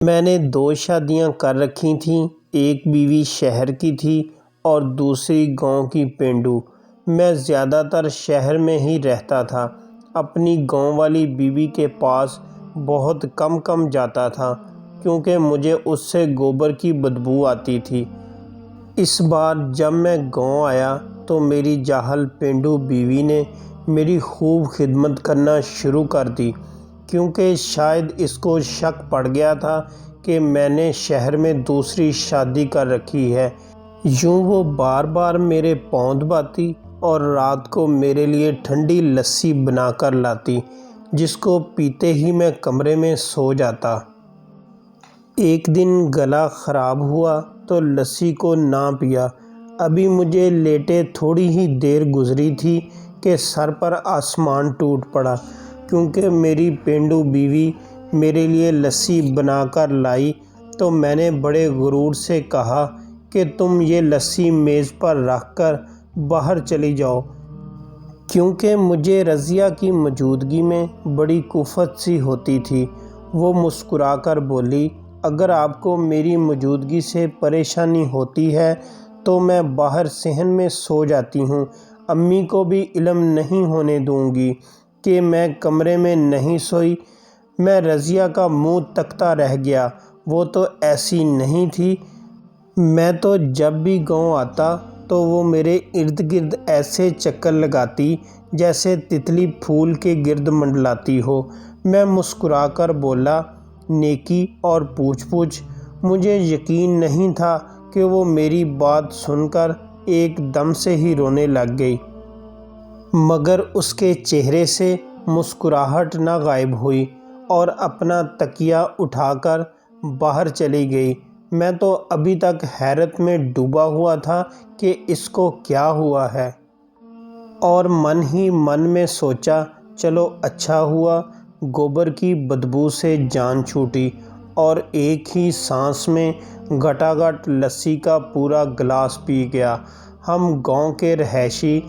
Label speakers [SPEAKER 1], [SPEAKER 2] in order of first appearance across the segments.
[SPEAKER 1] میں نے 2 شادیاں کر رکھی تھیں، ایک بیوی شہر کی تھی اور دوسری گاؤں کی پینڈو۔ میں زیادہ تر شہر میں ہی رہتا تھا، اپنی گاؤں والی بیوی کے پاس بہت کم جاتا تھا کیونکہ مجھے اس سے گوبر کی بدبو آتی تھی۔ اس بار جب میں گاؤں آیا تو میری جاہل پینڈو بیوی نے میری خوب خدمت کرنا شروع کر دی، کیونکہ شاید اس کو شک پڑ گیا تھا کہ میں نے شہر میں دوسری شادی کر رکھی ہے۔ یوں وہ بار بار میرے پاؤں دباتی اور رات کو میرے لیے ٹھنڈی لسی بنا کر لاتی، جس کو پیتے ہی میں کمرے میں سو جاتا۔ ایک دن گلا خراب ہوا تو لسی کو نہ پیا۔ ابھی مجھے لیٹے تھوڑی ہی دیر گزری تھی کہ سر پر آسمان ٹوٹ پڑا، کیونکہ میری پینڈو بیوی میرے لیے لسی بنا کر لائی تو میں نے بڑے غرور سے کہا کہ تم یہ لسی میز پر رکھ کر باہر چلی جاؤ، کیونکہ مجھے رضیہ کی موجودگی میں بڑی کفت سی ہوتی تھی۔ وہ مسکرا کر بولی، اگر آپ کو میری موجودگی سے پریشانی ہوتی ہے تو میں باہر صحن میں سو جاتی ہوں، امی کو بھی علم نہیں ہونے دوں گی کہ میں کمرے میں نہیں سوئی۔ میں رضیہ کا منہ تکتا رہ گیا، وہ تو ایسی نہیں تھی۔ میں تو جب بھی گاؤں آتا تو وہ میرے ارد گرد ایسے چکر لگاتی جیسے تتلی پھول کے گرد منڈلاتی ہو۔ میں مسکرا کر بولا، نیکی اور پوچھ۔ مجھے یقین نہیں تھا کہ وہ میری بات سن کر ایک دم سے ہی رونے لگ گئی، مگر اس کے چہرے سے مسکراہٹ نہ غائب ہوئی اور اپنا تکیہ اٹھا کر باہر چلی گئی۔ میں تو ابھی تک حیرت میں ڈوبا ہوا تھا کہ اس کو کیا ہوا ہے، اور من ہی من میں سوچا، چلو اچھا ہوا گوبر کی بدبو سے جان چھوٹی، اور ایک ہی سانس میں گھٹا گھٹ لسی کا پورا گلاس پی گیا۔ ہم گاؤں کے رہائشی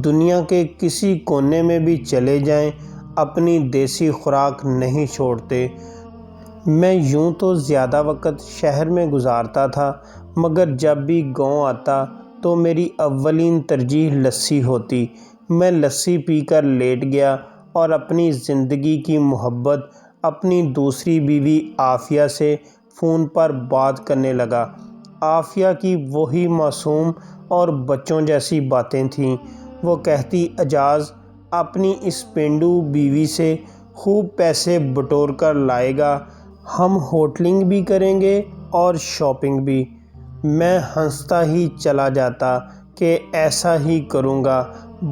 [SPEAKER 1] دنیا کے کسی کونے میں بھی چلے جائیں، اپنی دیسی خوراک نہیں چھوڑتے۔ میں یوں تو زیادہ وقت شہر میں گزارتا تھا، مگر جب بھی گاؤں آتا تو میری اولین ترجیح لسی ہوتی۔ میں لسی پی کر لیٹ گیا اور اپنی زندگی کی محبت اپنی دوسری بیوی عافیہ سے فون پر بات کرنے لگا۔ عافیہ کی وہی معصوم اور بچوں جیسی باتیں تھیں۔ وہ کہتی، اجاز اپنی اس پینڈو بیوی سے خوب پیسے بٹور کر لائے گا، ہم ہوٹلنگ بھی کریں گے اور شاپنگ بھی۔ میں ہنستا ہی چلا جاتا کہ ایسا ہی کروں گا۔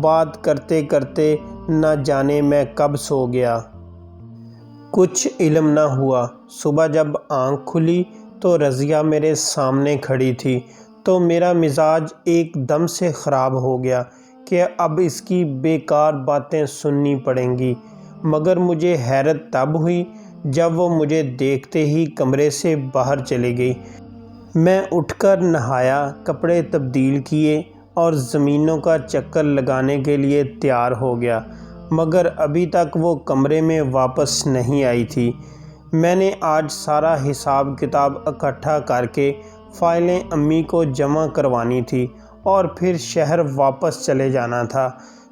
[SPEAKER 1] بات کرتے کرتے نہ جانے میں کب سو گیا۔ کچھ علم نہ ہوا۔ صبح جب آنکھ کھلی تو رضیہ میرے سامنے کھڑی تھی تو میرا مزاج ایک دم سے خراب ہو گیا کہ اب اس کی بیکار باتیں سننی پڑیں گی، مگر مجھے حیرت تب ہوئی جب وہ مجھے دیکھتے ہی کمرے سے باہر چلی گئی۔ میں اٹھ کر نہایا، کپڑے تبدیل کیے اور زمینوں کا چکر لگانے کے لیے تیار ہو گیا، مگر ابھی تک وہ کمرے میں واپس نہیں آئی تھی۔ میں نے آج سارا حساب کتاب اکٹھا کر کے فائلیں امی کو جمع کروانی تھی اور پھر شہر واپس چلے جانا تھا۔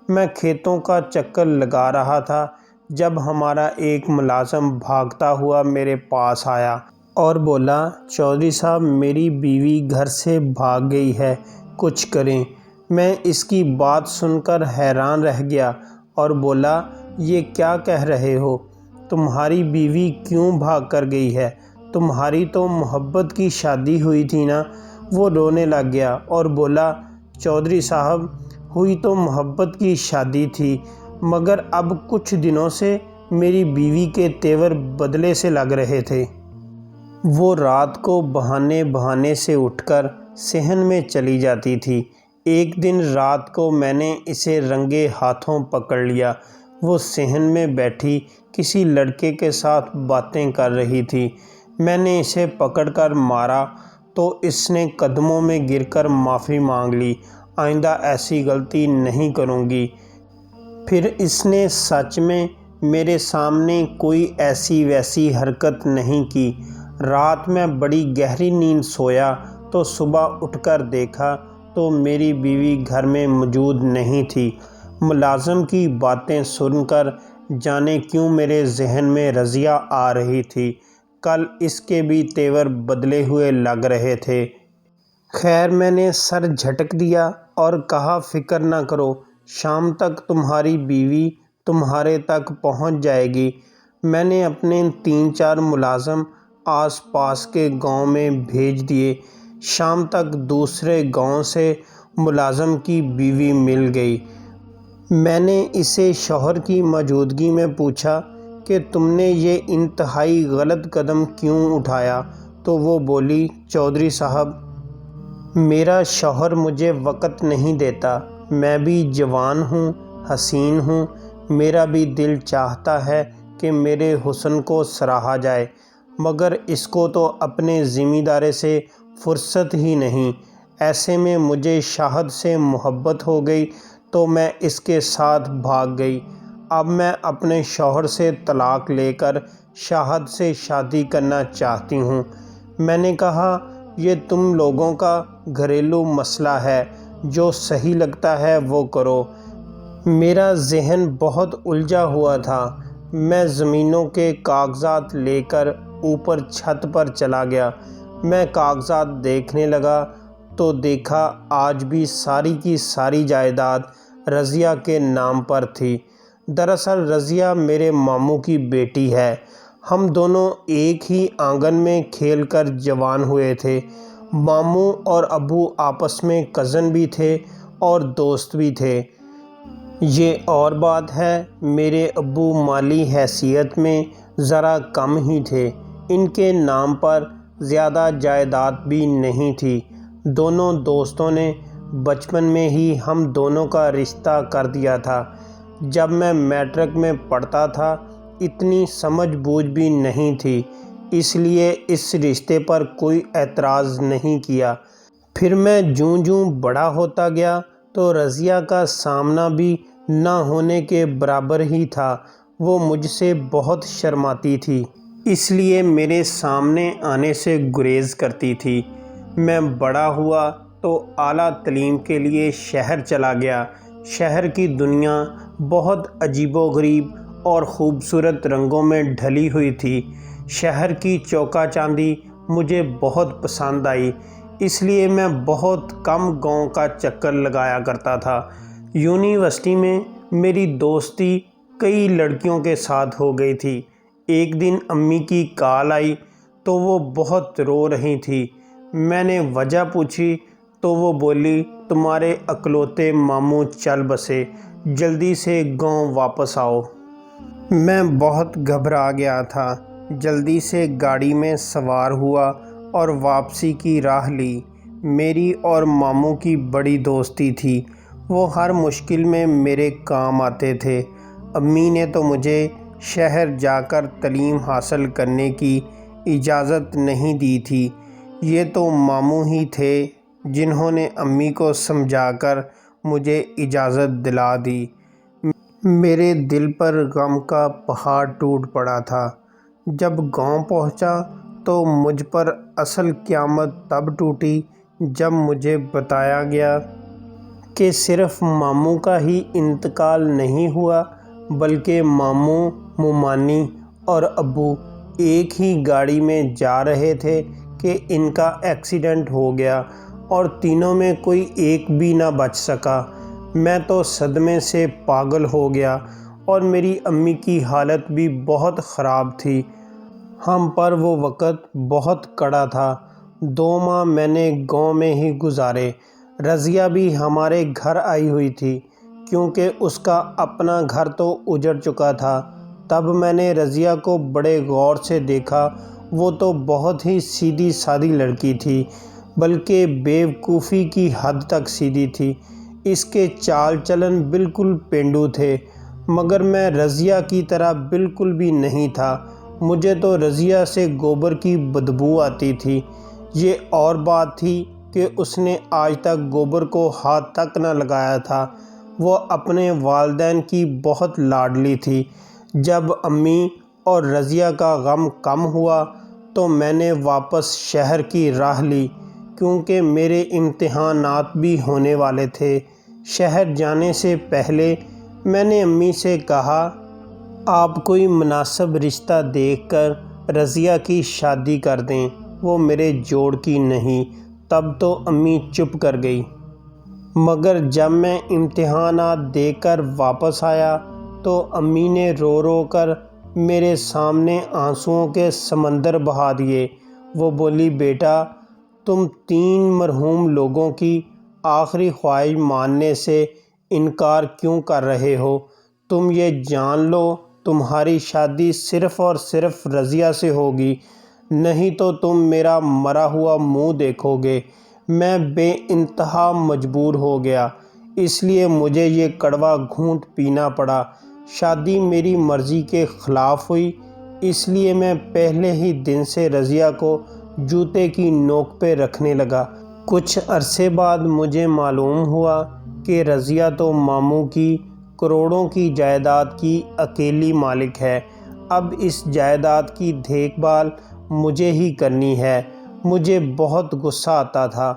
[SPEAKER 1] میں کھیتوں کا چکر لگا رہا تھا جب ہمارا ایک ملازم بھاگتا ہوا میرے پاس آیا اور بولا، چودھری صاحب میری بیوی گھر سے بھاگ گئی ہے، کچھ کریں۔ میں اس کی بات سن کر حیران رہ گیا اور بولا، یہ کیا کہہ رہے ہو؟ تمہاری بیوی کیوں بھاگ کر گئی ہے؟ تمہاری تو محبت کی شادی ہوئی تھی نا؟ وہ رونے لگ گیا اور بولا، چودھری صاحب ہوئی تو محبت کی شادی تھی، مگر اب کچھ دنوں سے میری بیوی کے تیور بدلے سے لگ رہے تھے۔ وہ رات کو بہانے سے اٹھ کر صحن میں چلی جاتی تھی۔ ایک دن رات کو میں نے اسے رنگے ہاتھوں پکڑ لیا۔ وہ صحن میں بیٹھی کسی لڑکے کے ساتھ باتیں کر رہی تھی۔ میں نے اسے پکڑ کر مارا تو اس نے قدموں میں گر کر معافی مانگ لی، آئندہ ایسی غلطی نہیں کروں گی۔ پھر اس نے سچ میں میرے سامنے کوئی ایسی ویسی حرکت نہیں کی۔ رات میں بڑی گہری نیند سویا تو صبح اٹھ کر دیکھا تو میری بیوی گھر میں موجود نہیں تھی۔ ملازم کی باتیں سن کر جانے کیوں میرے ذہن میں رضیہ آ رہی تھی۔ کل اس کے بھی تیور بدلے ہوئے لگ رہے تھے۔ خیر میں نے سر جھٹک دیا اور کہا فکر نہ کرو، شام تک تمہاری بیوی تمہارے تک پہنچ جائے گی۔ میں نے اپنے 3-4 ملازم آس پاس کے گاؤں میں بھیج دیے۔ شام تک دوسرے گاؤں سے ملازم کی بیوی مل گئی۔ میں نے اسے شوہر کی موجودگی میں پوچھا کہ تم نے یہ انتہائی غلط قدم کیوں اٹھایا؟ تو وہ بولی، چودھری صاحب، میرا شوہر مجھے وقت نہیں دیتا۔ میں بھی جوان ہوں، حسین ہوں، میرا بھی دل چاہتا ہے کہ میرے حسن کو سراہا جائے، مگر اس کو تو اپنے ذمہ داری سے فرصت ہی نہیں۔ ایسے میں مجھے شاہد سے محبت ہو گئی تو میں اس کے ساتھ بھاگ گئی۔ اب میں اپنے شوہر سے طلاق لے کر شاہد سے شادی کرنا چاہتی ہوں۔ میں نے کہا، یہ تم لوگوں کا گھریلو مسئلہ ہے، جو صحیح لگتا ہے وہ کرو۔ میرا ذہن بہت الجھا ہوا تھا۔ میں زمینوں کے کاغذات لے کر اوپر چھت پر چلا گیا۔ میں کاغذات دیکھنے لگا تو دیکھا آج بھی ساری کی ساری جائیداد رضیہ کے نام پر تھی۔ دراصل رضیہ میرے ماموں کی بیٹی ہے۔ ہم دونوں ایک ہی آنگن میں کھیل کر جوان ہوئے تھے۔ ماموں اور ابو آپس میں کزن بھی تھے اور دوست بھی تھے۔ یہ اور بات ہے، میرے ابو مالی حیثیت میں ذرا کم ہی تھے۔ ان کے نام پر زیادہ جائیداد بھی نہیں تھی۔ دونوں دوستوں نے بچپن میں ہی ہم دونوں کا رشتہ کر دیا تھا۔ جب میں میٹرک میں پڑھتا تھا اتنی سمجھ بوجھ بھی نہیں تھی، اس لیے اس رشتے پر کوئی اعتراض نہیں کیا۔ پھر میں جوں جوں بڑا ہوتا گیا تو رضیہ کا سامنا بھی نہ ہونے کے برابر ہی تھا۔ وہ مجھ سے بہت شرماتی تھی، اس لیے میرے سامنے آنے سے گریز کرتی تھی۔ میں بڑا ہوا تو اعلیٰ تعلیم کے لیے شہر چلا گیا۔ شہر کی دنیا بہت عجیب و غریب اور خوبصورت رنگوں میں ڈھلی ہوئی تھی۔ شہر کی چوکا چاندی مجھے بہت پسند آئی، اس لیے میں بہت کم گاؤں کا چکر لگایا کرتا تھا۔ یونیورسٹی میں میری دوستی کئی لڑکیوں کے ساتھ ہو گئی تھی۔ ایک دن امی کی کال آئی تو وہ بہت رو رہی تھی۔ میں نے وجہ پوچھی تو وہ بولی، تمہارے اکلوتے ماموں چل بسے، جلدی سے گاؤں واپس آؤ۔ میں بہت گھبرا گیا تھا۔ جلدی سے گاڑی میں سوار ہوا اور واپسی کی راہ لی۔ میری اور ماموں کی بڑی دوستی تھی، وہ ہر مشکل میں میرے کام آتے تھے۔ امی نے تو مجھے شہر جا کر تعلیم حاصل کرنے کی اجازت نہیں دی تھی۔ یہ تو ماموں ہی تھے جنہوں نے امی کو سمجھا کر مجھے اجازت دلا دی۔ میرے دل پر غم کا پہاڑ ٹوٹ پڑا تھا۔ جب گاؤں پہنچا تو مجھ پر اصل قیامت تب ٹوٹی جب مجھے بتایا گیا کہ صرف ماموں کا ہی انتقال نہیں ہوا، بلکہ ماموں، ممانی اور ابو ایک ہی گاڑی میں جا رہے تھے کہ ان کا ایکسیڈنٹ ہو گیا اور تینوں میں کوئی ایک بھی نہ بچ سکا۔ میں تو صدمے سے پاگل ہو گیا اور میری امی کی حالت بھی بہت خراب تھی۔ ہم پر وہ وقت بہت کڑا تھا۔ 2 ماہ میں نے گاؤں میں ہی گزارے۔ رضیہ بھی ہمارے گھر آئی ہوئی تھی، کیونکہ اس کا اپنا گھر تو اجڑ چکا تھا۔ تب میں نے رضیہ کو بڑے غور سے دیکھا۔ وہ تو بہت ہی سیدھی سادی لڑکی تھی، بلکہ بیوقوفی کی حد تک سیدھی تھی۔ اس کے چال چلن بالکل پینڈو تھے، مگر میں رضیہ کی طرح بالکل بھی نہیں تھا۔ مجھے تو رضیہ سے گوبر کی بدبو آتی تھی۔ یہ اور بات تھی کہ اس نے آج تک گوبر کو ہاتھ تک نہ لگایا تھا۔ وہ اپنے والدین کی بہت لاڈلی تھی۔ جب امی اور رضیہ کا غم کم ہوا تو میں نے واپس شہر کی راہ لی، کیونکہ میرے امتحانات بھی ہونے والے تھے۔ شہر جانے سے پہلے میں نے امی سے کہا، آپ کوئی مناسب رشتہ دیکھ کر رضیہ کی شادی کر دیں، وہ میرے جوڑ کی نہیں۔ تب تو امی چپ کر گئی، مگر جب میں امتحانات دے کر واپس آیا تو امی نے رو رو کر میرے سامنے آنسوؤں کے سمندر بہا دیے۔ وہ بولی، بیٹا تم 3 مرحوم لوگوں کی آخری خواہش ماننے سے انکار کیوں کر رہے ہو؟ تم یہ جان لو تمہاری شادی صرف اور صرف رضیہ سے ہوگی، نہیں تو تم میرا مرا ہوا منہ دیکھو گے۔ میں بے انتہا مجبور ہو گیا، اس لیے مجھے یہ کڑوا گھونٹ پینا پڑا۔ شادی میری مرضی کے خلاف ہوئی، اس لیے میں پہلے ہی دن سے رضیہ کو جوتے کی نوک پہ رکھنے لگا۔ کچھ عرصے بعد مجھے معلوم ہوا کہ رضیہ تو ماموں کی کروڑوں کی جائیداد کی اکیلی مالک ہے۔ اب اس جائیداد کی دیکھ بھال مجھے ہی کرنی ہے۔ مجھے بہت غصہ آتا تھا،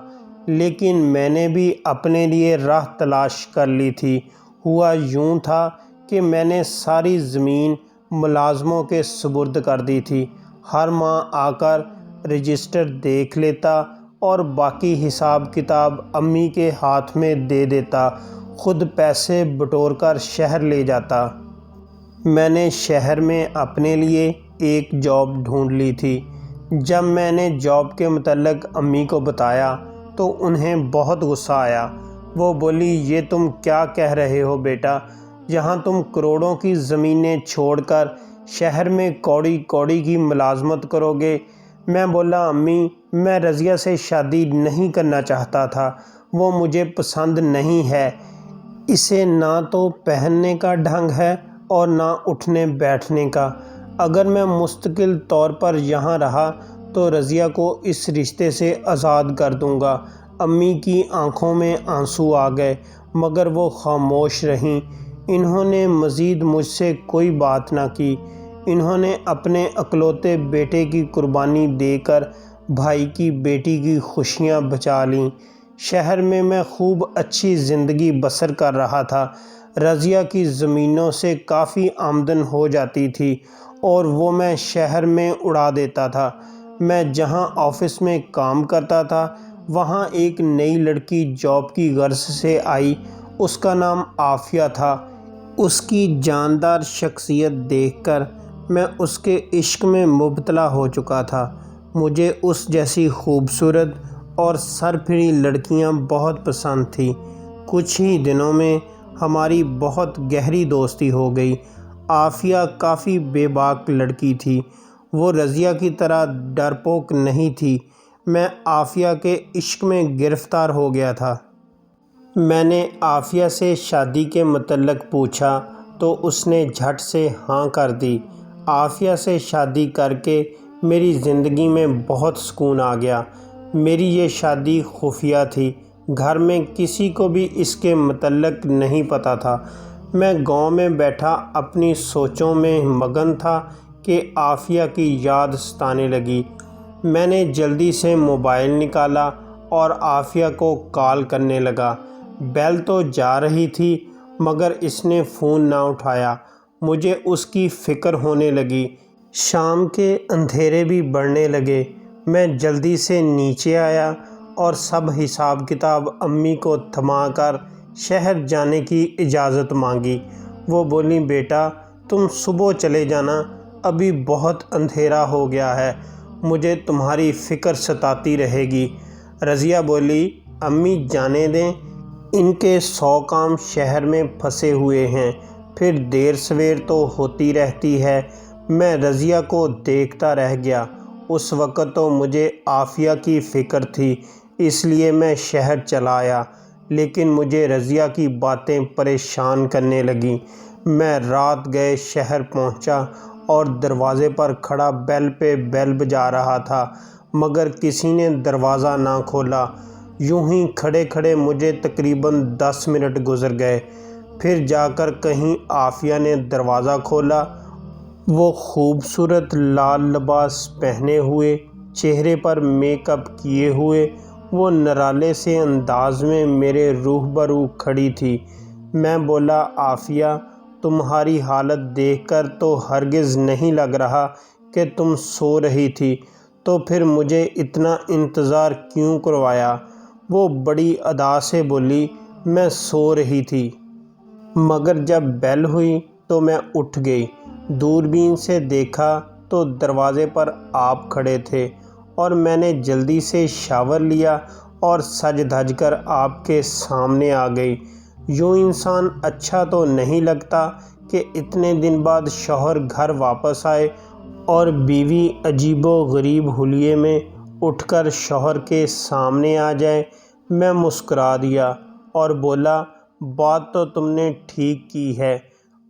[SPEAKER 1] لیکن میں نے بھی اپنے لیے راہ تلاش کر لی تھی۔ ہوا یوں تھا کہ میں نے ساری زمین ملازموں کے سپرد کر دی تھی۔ ہر ماہ آ کر رجسٹر دیکھ لیتا اور باقی حساب کتاب امی کے ہاتھ میں دے دیتا، خود پیسے بٹور کر شہر لے جاتا۔ میں نے شہر میں اپنے لیے ایک جاب ڈھونڈ لی تھی۔ جب میں نے جاب کے متعلق امی کو بتایا تو انہیں بہت غصہ آیا۔ وہ بولی، یہ تم کیا کہہ رہے ہو بیٹا؟ یہاں تم کروڑوں کی زمینیں چھوڑ کر شہر میں کوڑی کوڑی کی ملازمت کرو گے؟ میں بولا، امی میں رضیہ سے شادی نہیں کرنا چاہتا تھا، وہ مجھے پسند نہیں ہے۔ اسے نہ تو پہننے کا ڈھنگ ہے اور نہ اٹھنے بیٹھنے کا۔ اگر میں مستقل طور پر یہاں رہا تو رضیہ کو اس رشتے سے آزاد کر دوں گا۔ امی کی آنکھوں میں آنسو آ گئے، مگر وہ خاموش رہیں۔ انہوں نے مزید مجھ سے کوئی بات نہ کی۔ انہوں نے اپنے اکلوتے بیٹے کی قربانی دے کر بھائی کی بیٹی کی خوشیاں بچا لیں۔ شہر میں میں خوب اچھی زندگی بسر کر رہا تھا۔ رضیہ کی زمینوں سے کافی آمدن ہو جاتی تھی اور وہ میں شہر میں اڑا دیتا تھا۔ میں جہاں آفس میں کام کرتا تھا وہاں ایک نئی لڑکی جاب کی غرض سے آئی۔ اس کا نام عافیہ تھا۔ اس کی جاندار شخصیت دیکھ کر میں اس کے عشق میں مبتلا ہو چکا تھا۔ مجھے اس جیسی خوبصورت اور سرپھری لڑکیاں بہت پسند تھیں۔ کچھ ہی دنوں میں ہماری بہت گہری دوستی ہو گئی۔ عافیہ کافی بے باک لڑکی تھی۔ وہ رضیہ کی طرح ڈرپوک نہیں تھی۔ میں عافیہ کے عشق میں گرفتار ہو گیا تھا۔ میں نے عافیہ سے شادی کے متعلق پوچھا تو اس نے جھٹ سے ہاں کر دی۔ عافیہ سے شادی کر کے میری زندگی میں بہت سکون آ گیا۔ میری یہ شادی خفیہ تھی، گھر میں کسی کو بھی اس کے متعلق نہیں پتہ تھا۔ میں گاؤں میں بیٹھا اپنی سوچوں میں مگن تھا کہ عافیہ کی یاد ستانے لگی۔ میں نے جلدی سے موبائل نکالا اور عافیہ کو کال کرنے لگا۔ بیل تو جا رہی تھی مگر اس نے فون نہ اٹھایا۔ مجھے اس کی فکر ہونے لگی۔ شام کے اندھیرے بھی بڑھنے لگے۔ میں جلدی سے نیچے آیا اور سب حساب کتاب امی کو تھما کر شہر جانے کی اجازت مانگی۔ وہ بولی، بیٹا تم صبح چلے جانا، ابھی بہت اندھیرا ہو گیا ہے، مجھے تمہاری فکر ستاتی رہے گی۔ رضیہ بولی، امی جانے دیں، ان کے 100 کام شہر میں پھنسے ہوئے ہیں، پھر دیر سویر تو ہوتی رہتی ہے۔ میں رضیہ کو دیکھتا رہ گیا۔ اس وقت تو مجھے عافیہ کی فکر تھی، اس لیے میں شہر چلا آیا، لیکن مجھے رضیہ کی باتیں پریشان کرنے لگیں۔ میں رات گئے شہر پہنچا اور دروازے پر کھڑا بیل پہ بیل بجا رہا تھا، مگر کسی نے دروازہ نہ کھولا۔ یوں ہی کھڑے کھڑے مجھے تقریباً 10 منٹ گزر گئے۔ پھر جا کر کہیں عافیہ نے دروازہ کھولا۔ وہ خوبصورت لال لباس پہنے ہوئے، چہرے پر میک اپ کیے ہوئے، وہ نرالے سے انداز میں میرے روبرو کھڑی تھی۔ میں بولا، عافیہ، تمہاری حالت دیکھ کر تو ہرگز نہیں لگ رہا کہ تم سو رہی تھی، تو پھر مجھے اتنا انتظار کیوں کروایا؟ وہ بڑی ادا سے بولی، میں سو رہی تھی، مگر جب بیل ہوئی تو میں اٹھ گئی۔ دوربین سے دیکھا تو دروازے پر آپ کھڑے تھے، اور میں نے جلدی سے شاور لیا اور سج دھج کر آپ کے سامنے آ گئی۔ یوں انسان اچھا تو نہیں لگتا کہ اتنے دن بعد شوہر گھر واپس آئے اور بیوی عجیب و غریب حلیے میں اٹھ کر شوہر کے سامنے آ جائے۔ میں مسکرا دیا اور بولا، بات تو تم نے ٹھیک کی ہے۔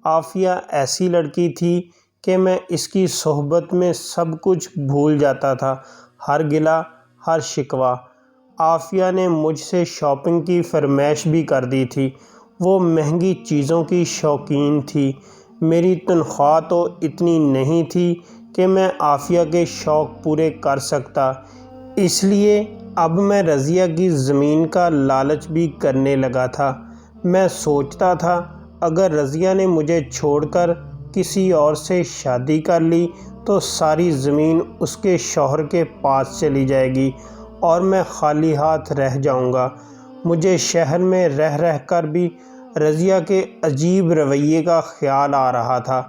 [SPEAKER 1] عافیہ ایسی لڑکی تھی کہ میں اس کی صحبت میں سب کچھ بھول جاتا تھا، ہر گلہ، ہر شکوہ۔ عافیہ نے مجھ سے شاپنگ کی فرمائش بھی کر دی تھی۔ وہ مہنگی چیزوں کی شوقین تھی۔ میری تنخواہ تو اتنی نہیں تھی کہ میں عافیہ کے شوق پورے کر سکتا، اس لیے اب میں رضیہ کی زمین کا لالچ بھی کرنے لگا تھا۔ میں سوچتا تھا، اگر رضیہ نے مجھے چھوڑ کر کسی اور سے شادی کر لی تو ساری زمین اس کے شوہر کے پاس چلی جائے گی اور میں خالی ہاتھ رہ جاؤں گا۔ مجھے شہر میں رہ رہ کر بھی رضیہ کے عجیب رویے کا خیال آ رہا تھا،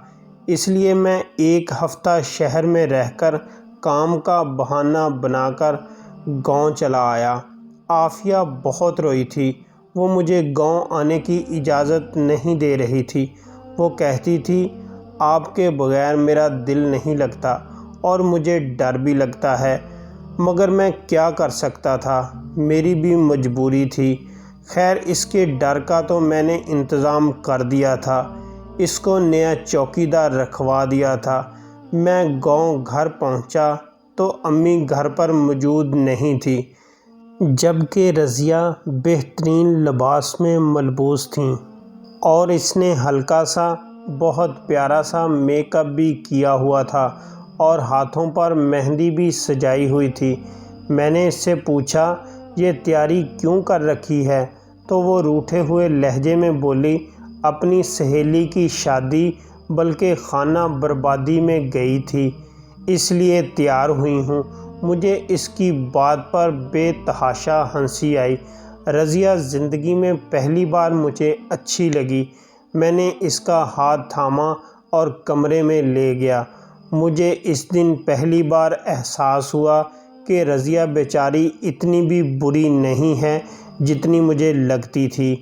[SPEAKER 1] اس لیے میں ایک ہفتہ شہر میں رہ کر کام کا بہانہ بنا کر گاؤں چلا آیا۔ عافیہ بہت روئی تھی۔ وہ مجھے گاؤں آنے کی اجازت نہیں دے رہی تھی۔ وہ کہتی تھی، آپ کے بغیر میرا دل نہیں لگتا اور مجھے ڈر بھی لگتا ہے، مگر میں کیا کر سکتا تھا، میری بھی مجبوری تھی۔ خیر، اس کے ڈر کا تو میں نے انتظام کر دیا تھا، اس کو نیا چوکیدار رکھوا دیا تھا۔ میں گاؤں گھر پہنچا تو امی گھر پر موجود نہیں تھی، جبکہ رضیہ بہترین لباس میں ملبوس تھیں، اور اس نے ہلکا سا، بہت پیارا سا میک اپ بھی کیا ہوا تھا اور ہاتھوں پر مہندی بھی سجائی ہوئی تھی۔ میں نے اس سے پوچھا، یہ تیاری کیوں کر رکھی ہے؟ تو وہ روٹھے ہوئے لہجے میں بولی، اپنی سہیلی کی شادی بلکہ خانہ بربادی میں گئی تھی، اس لیے تیار ہوئی ہوں۔ مجھے اس کی بات پر بے تحاشا ہنسی آئی۔ رضیہ زندگی میں پہلی بار مجھے اچھی لگی۔ میں نے اس کا ہاتھ تھاما اور کمرے میں لے گیا۔ مجھے اس دن پہلی بار احساس ہوا کہ رضیہ بیچاری اتنی بھی بری نہیں ہے جتنی مجھے لگتی تھی۔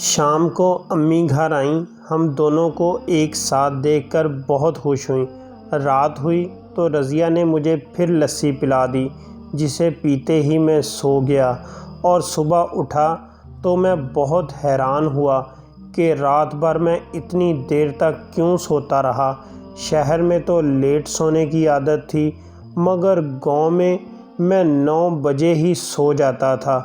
[SPEAKER 1] شام کو امی گھر آئیں۔ ہم دونوں کو ایک ساتھ دیکھ کر بہت خوش ہوئیں۔ رات ہوئی تو رضیہ نے مجھے پھر لسی پلا دی، جسے پیتے ہی میں سو گیا، اور صبح اٹھا تو میں بہت حیران ہوا کہ رات بھر میں اتنی دیر تک کیوں سوتا رہا۔ شہر میں تو لیٹ سونے کی عادت تھی، مگر گاؤں میں 9 بجے ہی سو جاتا تھا۔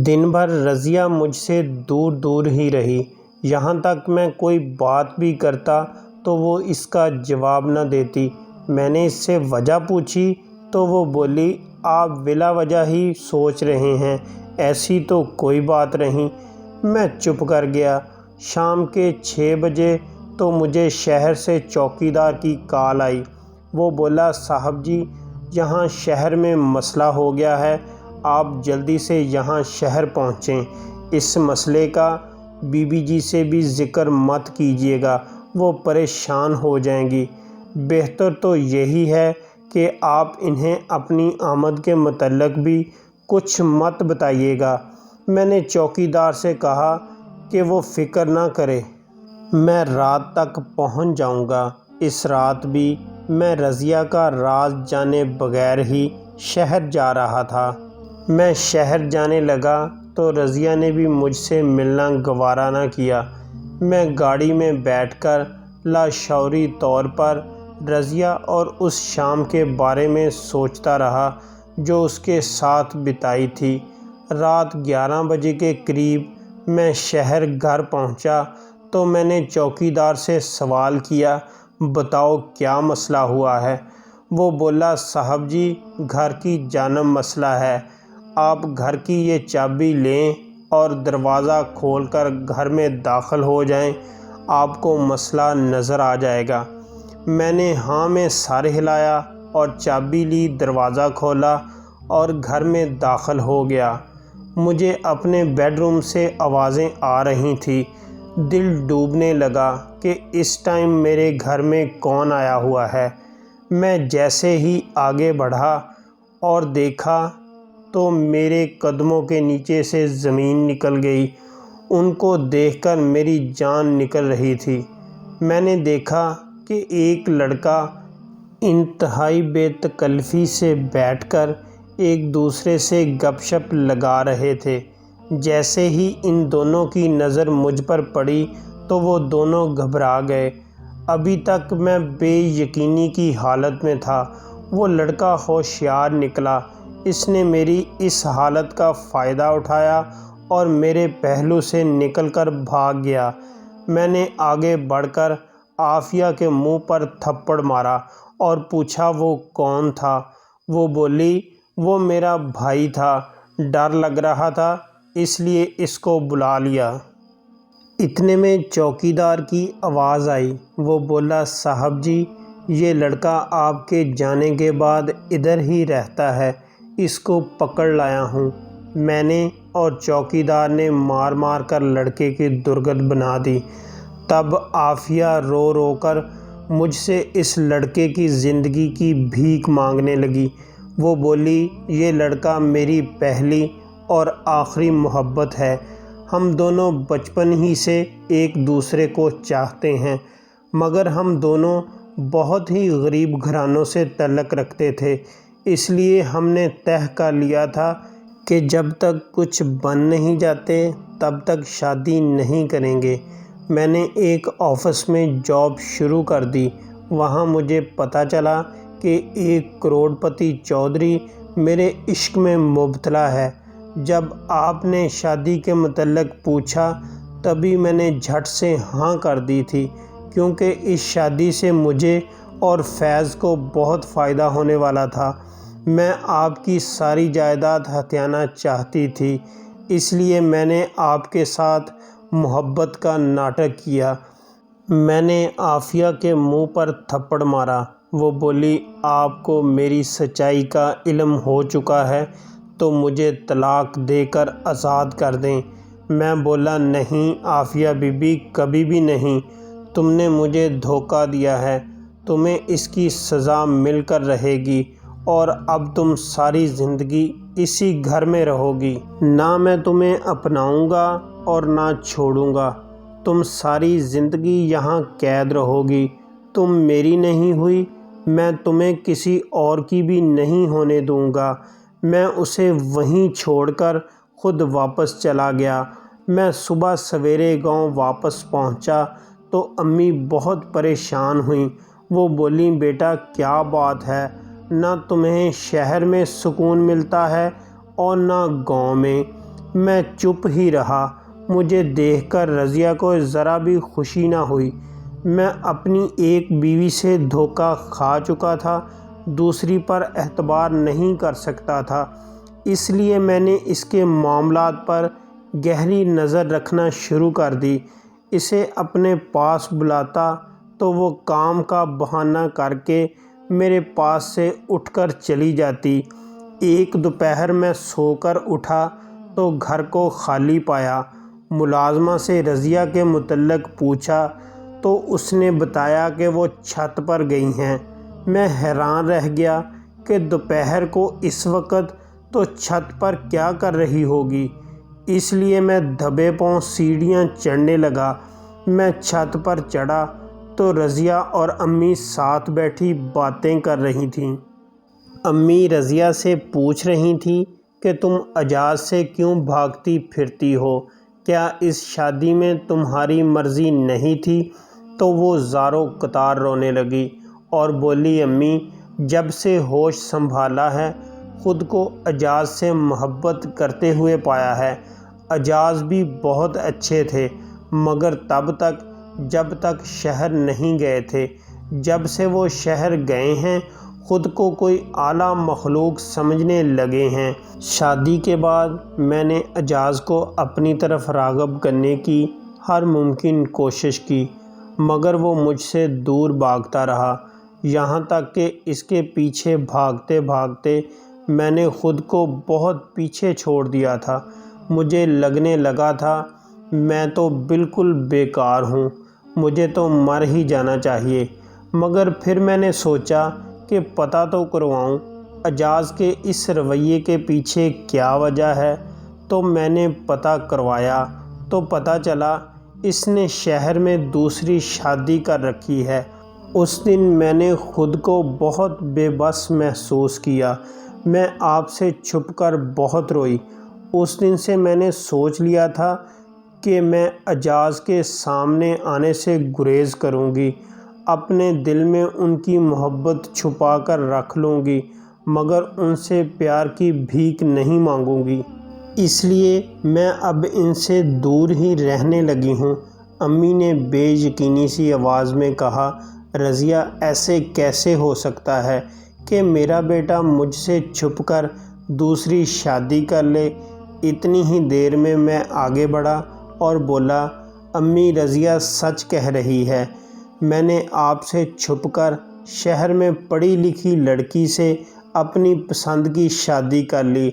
[SPEAKER 1] دن بھر رضیہ مجھ سے دور دور ہی رہی، یہاں تک میں کوئی بات بھی کرتا تو وہ اس کا جواب نہ دیتی۔ میں نے اس سے وجہ پوچھی تو وہ بولی، آپ بلا وجہ ہی سوچ رہے ہیں، ایسی تو کوئی بات نہیں۔ میں چپ کر گیا۔ شام کے 6 بجے تو مجھے شہر سے چوکیدار کی کال آئی۔ وہ بولا، صاحب جی، یہاں شہر میں مسئلہ ہو گیا ہے، آپ جلدی سے یہاں شہر پہنچیں۔ اس مسئلے کا بی بی جی سے بھی ذکر مت کیجیے گا، وہ پریشان ہو جائیں گی۔ بہتر تو یہی ہے کہ آپ انہیں اپنی آمد کے متعلق بھی کچھ مت بتائیے گا۔ میں نے چوکیدار سے کہا کہ وہ فکر نہ کرے، میں رات تک پہنچ جاؤں گا۔ اس رات بھی میں رضیہ کا راز جانے بغیر ہی شہر جا رہا تھا۔ میں شہر جانے لگا تو رضیہ نے بھی مجھ سے ملنا گوارا نہ کیا۔ میں گاڑی میں بیٹھ کر لاشعوری طور پر رضیہ اور اس شام کے بارے میں سوچتا رہا جو اس کے ساتھ بتائی تھی۔ رات 11 بجے کے قریب میں شہر گھر پہنچا تو میں نے چوکیدار سے سوال کیا، بتاؤ کیا مسئلہ ہوا ہے؟ وہ بولا صاحب جی گھر کی جانب مسئلہ ہے، آپ گھر کی یہ چابی لیں اور دروازہ کھول کر گھر میں داخل ہو جائیں، آپ کو مسئلہ نظر آ جائے گا۔ میں نے ہاں میں سر ہلایا اور چابی لی، دروازہ کھولا اور گھر میں داخل ہو گیا۔ مجھے اپنے بیڈ روم سے آوازیں آ رہی تھیں۔ دل ڈوبنے لگا کہ اس ٹائم میرے گھر میں کون آیا ہوا ہے۔ میں جیسے ہی آگے بڑھا اور دیکھا تو میرے قدموں کے نیچے سے زمین نکل گئی۔ ان کو دیکھ کر میری جان نکل رہی تھی۔ میں نے دیکھا کہ ایک لڑکا انتہائی بے تکلفی سے بیٹھ کر ایک دوسرے سے گپ شپ لگا رہے تھے۔ جیسے ہی ان دونوں کی نظر مجھ پر پڑی تو وہ دونوں گھبرا گئے۔ ابھی تک میں بے یقینی کی حالت میں تھا۔ وہ لڑکا ہوشیار نکلا۔ اس نے میری اس حالت کا فائدہ اٹھایا اور میرے پہلو سے نکل کر بھاگ گیا۔ میں نے آگے بڑھ کر عافیہ کے منہ پر تھپڑ مارا اور پوچھا وہ کون تھا؟ وہ بولی وہ میرا بھائی تھا، ڈر لگ رہا تھا اس لیے اس کو بلا لیا۔ اتنے میں چوکیدار کی آواز آئی۔ وہ بولا صاحب جی یہ لڑکا آپ کے جانے کے بعد ادھر ہی رہتا ہے، اس کو پکڑ لایا ہوں۔ میں نے اور چوکیدار نے مار مار کر لڑکے کی درگت بنا دی۔ تب عافیہ رو رو کر مجھ سے اس لڑکے کی زندگی کی بھیک مانگنے لگی۔ وہ بولی یہ لڑکا میری پہلی اور آخری محبت ہے، ہم دونوں بچپن ہی سے ایک دوسرے کو چاہتے ہیں، مگر ہم دونوں بہت ہی غریب گھرانوں سے تعلق رکھتے تھے، اس لیے ہم نے طے کر لیا تھا کہ جب تک کچھ بن نہیں جاتے تب تک شادی نہیں کریں گے۔ میں نے ایک آفس میں جاب شروع کر دی۔ وہاں مجھے پتہ چلا کہ ایک کروڑ پتی چودھری میرے عشق میں مبتلا ہے۔ جب آپ نے شادی کے متعلق پوچھا تبھی میں نے جھٹ سے ہاں کر دی تھی، کیونکہ اس شادی سے مجھے اور فیض کو بہت فائدہ ہونے والا تھا۔ میں آپ کی ساری جائیداد ہتھیانا چاہتی تھی، اس لیے میں نے آپ کے ساتھ محبت کا ناٹک کیا۔ میں نے عافیہ کے منہ پر تھپڑ مارا۔ وہ بولی آپ کو میری سچائی کا علم ہو چکا ہے تو مجھے طلاق دے کر آزاد کر دیں۔ میں بولا نہیں عافیہ بی بی، کبھی بھی نہیں، تم نے مجھے دھوکہ دیا ہے، تمہیں اس کی سزا مل کر رہے گی اور اب تم ساری زندگی اسی گھر میں رہو گی، نہ میں تمہیں اپناؤں گا اور نہ چھوڑوں گا، تم ساری زندگی یہاں قید رہو گی، تم میری نہیں ہوئی، میں تمہیں کسی اور کی بھی نہیں ہونے دوں گا۔ میں اسے وہیں چھوڑ کر خود واپس چلا گیا۔ میں صبح سویرے گاؤں واپس پہنچا تو امی بہت پریشان ہوئیں۔ وہ بولیں بیٹا کیا بات ہے، نہ تمہیں شہر میں سکون ملتا ہے اور نہ گاؤں میں۔ میں چپ ہی رہا۔ مجھے دیکھ کر رضیہ کو ذرا بھی خوشی نہ ہوئی۔ میں اپنی ایک بیوی سے دھوکہ کھا چکا تھا، دوسری پر اعتبار نہیں کر سکتا تھا، اس لیے میں نے اس کے معاملات پر گہری نظر رکھنا شروع کر دی۔ اسے اپنے پاس بلاتا تو وہ کام کا بہانہ کر کے میرے پاس سے اٹھ کر چلی جاتی۔ ایک دوپہر میں سو کر اٹھا تو گھر کو خالی پایا۔ ملازمہ سے رضیہ کے متعلق پوچھا تو اس نے بتایا کہ وہ چھت پر گئی ہیں۔ میں حیران رہ گیا کہ دوپہر کو اس وقت تو چھت پر کیا کر رہی ہوگی، اس لیے میں دبے پاؤں سیڑھیاں چڑھنے لگا۔ میں چھت پر چڑھا تو رضیہ اور امی ساتھ بیٹھی باتیں کر رہی تھیں۔ امی رضیہ سے پوچھ رہی تھیں کہ تم اجاز سے کیوں بھاگتی پھرتی ہو، کیا اس شادی میں تمہاری مرضی نہیں تھی؟ تو وہ زاروں قطار رونے لگی اور بولی امی جب سے ہوش سنبھالا ہے خود کو اجاز سے محبت کرتے ہوئے پایا ہے۔ اجاز بھی بہت اچھے تھے مگر تب تک جب تک شہر نہیں گئے تھے، جب سے وہ شہر گئے ہیں خود کو کوئی اعلیٰ مخلوق سمجھنے لگے ہیں۔ شادی کے بعد میں نے اجاز کو اپنی طرف راغب کرنے کی ہر ممکن کوشش کی، مگر وہ مجھ سے دور بھاگتا رہا، یہاں تک کہ اس کے پیچھے بھاگتے بھاگتے میں نے خود کو بہت پیچھے چھوڑ دیا تھا۔ مجھے لگنے لگا تھا میں تو بالکل بیکار ہوں، مجھے تو مر ہی جانا چاہیے۔ مگر پھر میں نے سوچا کہ پتہ تو کرواؤں اجاز کے اس رویے کے پیچھے کیا وجہ ہے، تو میں نے پتہ کروایا تو پتہ چلا اس نے شہر میں دوسری شادی کر رکھی ہے۔ اس دن میں نے خود کو بہت بے بس محسوس کیا، میں آپ سے چھپ کر بہت روئی۔ اس دن سے میں نے سوچ لیا تھا کہ میں اجاز کے سامنے آنے سے گریز کروں گی، اپنے دل میں ان کی محبت چھپا کر رکھ لوں گی، مگر ان سے پیار کی بھیک نہیں مانگوں گی۔ اس لیے میں اب ان سے دور ہی رہنے لگی ہوں۔ امی نے بے یقینی سی آواز میں کہا، رضیہ ایسے کیسے ہو سکتا ہے کہ میرا بیٹا مجھ سے چھپ کر دوسری شادی کر لے؟ اتنی ہی دیر میں آگے بڑھا اور بولا، امی رضیہ سچ کہہ رہی ہے، میں نے آپ سے چھپ کر شہر میں پڑھی لکھی لڑکی سے اپنی پسند کی شادی کر لی،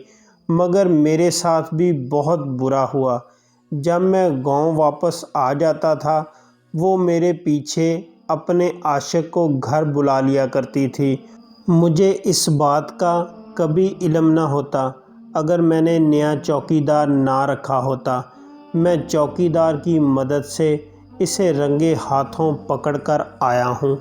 [SPEAKER 1] مگر میرے ساتھ بھی بہت برا ہوا۔ جب میں گاؤں واپس آ جاتا تھا وہ میرے پیچھے اپنے عاشق کو گھر بلا لیا کرتی تھی۔ مجھے اس بات کا کبھی علم نہ ہوتا اگر میں نے نیا چوکیدار نہ رکھا ہوتا۔ میں چوکیدار کی مدد سے اسے رنگے ہاتھوں پکڑ کر آیا ہوں۔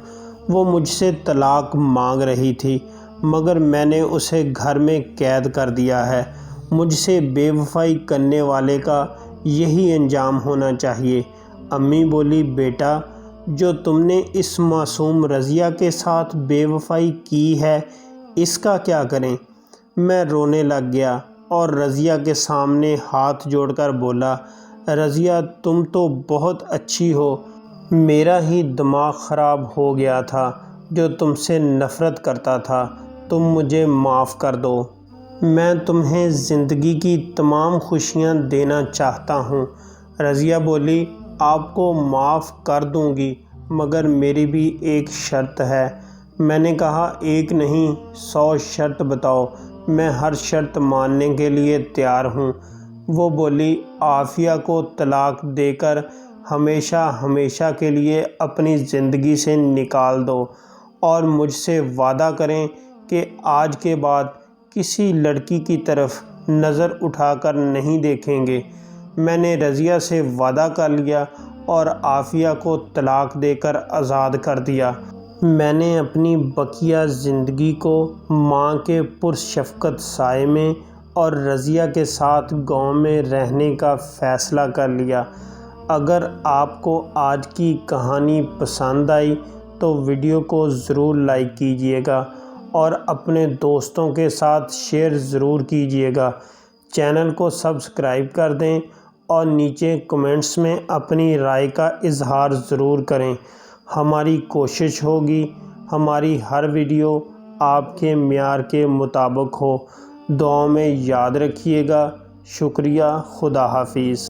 [SPEAKER 1] وہ مجھ سے طلاق مانگ رہی تھی، مگر میں نے اسے گھر میں قید کر دیا ہے۔ مجھ سے بے وفائی کرنے والے کا یہی انجام ہونا چاہیے۔ امی بولی، بیٹا جو تم نے اس معصوم رضیہ کے ساتھ بے وفائی کی ہے اس کا کیا کریں؟ میں رونے لگ گیا اور رضیہ کے سامنے ہاتھ جوڑ کر بولا، رضیہ تم تو بہت اچھی ہو، میرا ہی دماغ خراب ہو گیا تھا جو تم سے نفرت کرتا تھا، تم مجھے معاف کر دو۔ میں تمہیں زندگی کی تمام خوشیاں دینا چاہتا ہوں۔ رضیہ بولی، آپ کو معاف کر دوں گی مگر میری بھی ایک شرط ہے۔ میں نے کہا، ایک نہیں 100 شرط بتاؤ، میں ہر شرط ماننے کے لیے تیار ہوں۔ وہ بولی، عافیہ کو طلاق دے کر ہمیشہ ہمیشہ کے لیے اپنی زندگی سے نکال دو اور مجھ سے وعدہ کریں کہ آج کے بعد کسی لڑکی کی طرف نظر اٹھا کر نہیں دیکھیں گے۔ میں نے رضیہ سے وعدہ کر لیا اور عافیہ کو طلاق دے کر آزاد کر دیا۔ میں نے اپنی بقیہ زندگی کو ماں کے پرشفقت سائے میں اور رضیہ کے ساتھ گاؤں میں رہنے کا فیصلہ کر لیا۔ اگر آپ کو آج کی کہانی پسند آئی تو ویڈیو کو ضرور لائک کیجیے گا اور اپنے دوستوں کے ساتھ شیئر ضرور کیجیے گا۔ چینل کو سبسکرائب کر دیں اور نیچے کمنٹس میں اپنی رائے کا اظہار ضرور کریں۔ ہماری کوشش ہوگی ہماری ہر ویڈیو آپ کے معیار کے مطابق ہو۔ دعاؤں میں یاد رکھیے گا۔ شکریہ۔ خدا حافظ۔